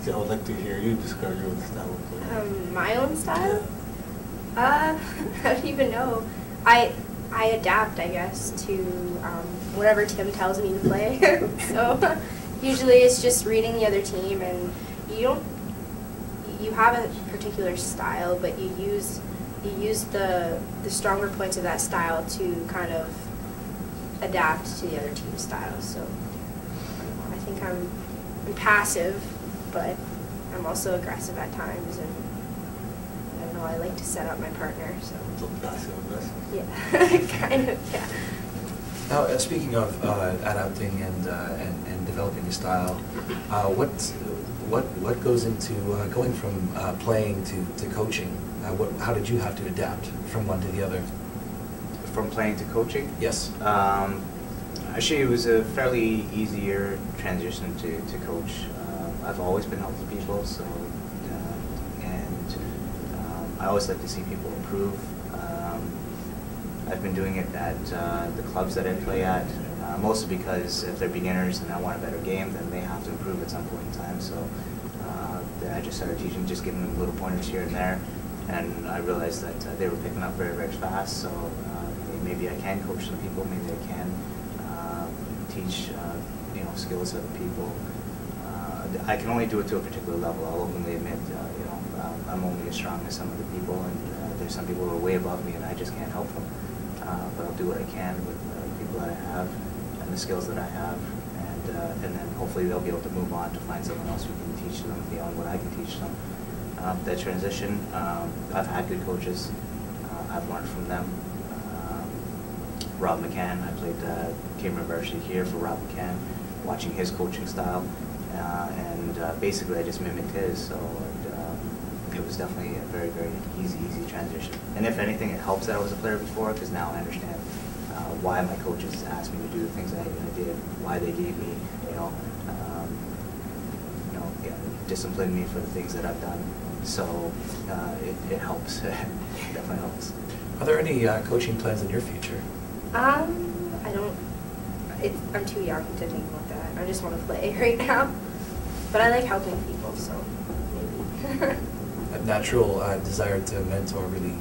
Yeah, I would like to hear you describe your own style of play. My own style? I don't even know. I adapt, I guess, to whatever Tim tells me to play. So usually it's just reading the other team, and you have a particular style, but you use the stronger points of that style to kind of adapt to the other team's style. So I think I'm passive, but I'm also aggressive at times, and I don't know, I like to set up my partner. So Passive aggressive. yeah, kind of, yeah. Now, speaking of adapting and developing your style, what goes into going from playing to coaching? How did you have to adapt from one to the other? From playing to coaching? Yes. Actually, it was a fairly easier transition to coach. I've always been helping people, so I always like to see people improve. I've been doing it at the clubs that I play at, mostly because if they're beginners and I want a better game, then they have to improve at some point in time. So then I just started teaching, just giving them little pointers here and there, and I realized that they were picking up very, very fast. So maybe I can coach some people, maybe I can teach skills to other people. I can only do it to a particular level. I'll openly admit, I'm only as strong as some of the people, and there's some people who are way above me, and I just can't help them. But I'll do what I can with the people that I have and the skills that I have, and then hopefully they'll be able to move on to find someone else who can teach them beyond what I can teach them. That transition, I've had good coaches. I've learned from them. Rob McCann, I played Cambridge University here for Rob McCann, watching his coaching style, and basically I just mimicked his. So it was definitely a very, very easy transition. And if anything, it helps that I was a player before, because now I understand why my coaches asked me to do the things I did, why they gave me, disciplined me for the things that I've done. So it helps. It definitely helps. Are there any coaching plans in your future? I don't. I'm too young to think about that. I just want to play right now. But I like helping people, so maybe. A natural desire to mentor really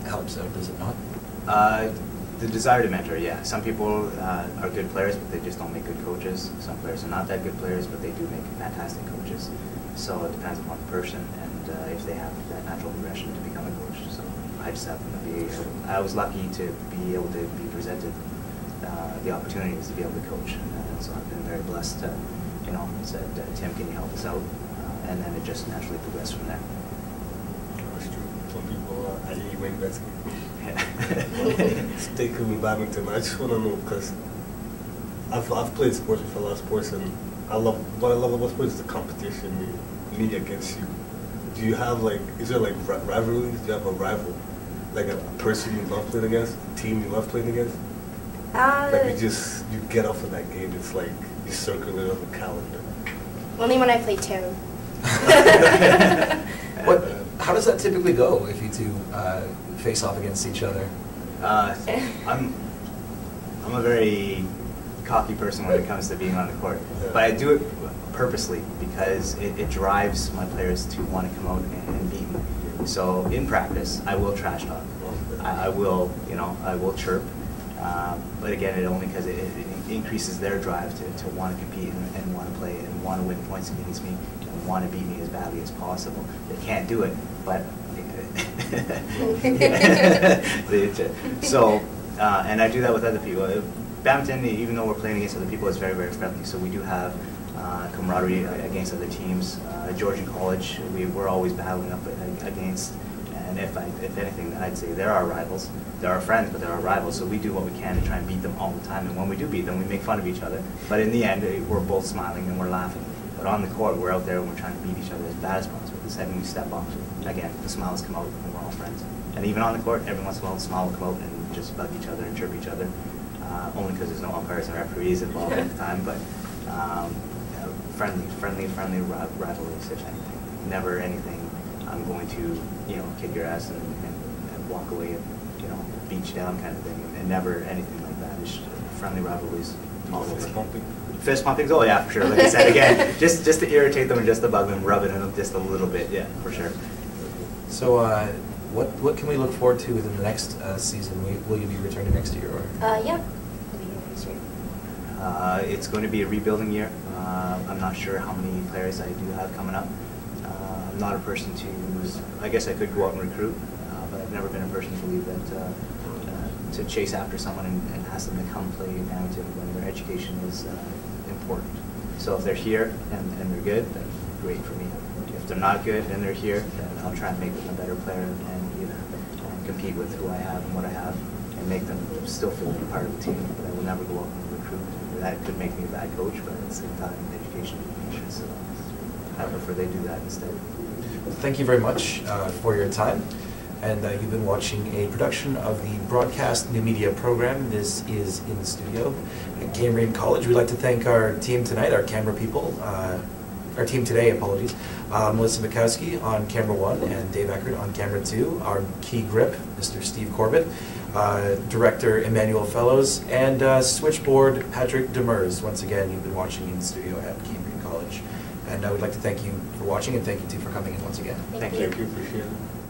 helps out, does it not? The desire to mentor, yeah. Some people are good players, but they just don't make good coaches. Some players are not that good players, but they do make fantastic coaches. So it depends upon the person and if they have that natural progression to become a coach. So I just happen to be, I was lucky to be able to be presented the opportunities to be able to coach. So I've been very blessed to, said, Tim, can you help us out? And then it just naturally progressed from there. That's true. Some people, I hear Wayne Gretzky. Sticking with badminton, I just want to know, because I've played sports with a lot of sports, and what I love about sports is the competition, me against you. Do you have is there rivalries? Do you have a rival? Like a person you love playing against, a team you love playing against? You get off of that game, it's like you circle it on the calendar. Only when I play Tim. How does that typically go if you two face off against each other? I'm a very cocky person when it comes to being on the court, but I do it purposely because it drives my players to want to come out and beat me. So in practice, I will trash talk. I will chirp. But again, it only because it increases their drive to want to compete and want to play and want to win points against me and want to beat me as badly as possible. They can't do it, but so and I do that with other people. Badminton, even though we're playing against other people, is very, very friendly. So we do have camaraderie against other teams. Georgian College, we're always battling up against. And if anything, I'd say they're our rivals. They're our friends, but they're our rivals. So we do what we can to try and beat them all the time. And when we do beat them, we make fun of each other. But in the end, we're both smiling and we're laughing. But on the court, we're out there and we're trying to beat each other as bad as possible. The second we step off, again, the smiles come out and we're all friends. And even on the court, every once in a while, the smile will come out and just bug each other and chirp each other. Only because there's no umpires and referees involved at the time. But friendly rivalries, if anything. Never anything I'm going to, kick your ass and walk away and, beat you down kind of thing. And never anything like that. It's just friendly rivalries. Fist pumping? Fist pumping? Oh yeah, for sure. Like I said again, just to irritate them and just to bug them, rub it in them just a little bit. Yeah, for sure. So, what can we look forward to within the next season? Will you be returning next year? Or? Yeah. I'll be here next year. It's going to be a rebuilding year. I'm not sure how many players I do have coming up. I'm not a person I guess I could go out and recruit, but I've never been a person to believe that to chase after someone and ask them to come play in Hamilton when their education is important. So if they're here and they're good, then great for me. If they're not good and they're here, then I'll try and make them a better player and compete with who I have and what I have and make them still feel like part of the team. But I will never go out and recruit. That could make me a bad coach, but at the same time, education is so I prefer they do that instead. Thank you very much for your time. And you've been watching a production of the Broadcast New Media program. This is in the studio at Cambrian College. We'd like to thank our team tonight, our camera people, our team today, apologies. Melissa Mikowski on camera 1 and Dave Eckert on camera 2. Our key grip, Mr. Steve Corbett. Director Emmanuel Fellows, and switchboard Patrick Demers. Once again, you've been watching in the studio at Cambrian College. And I would like to thank you for watching and thank you too for coming in once again. Thank you. Appreciate it.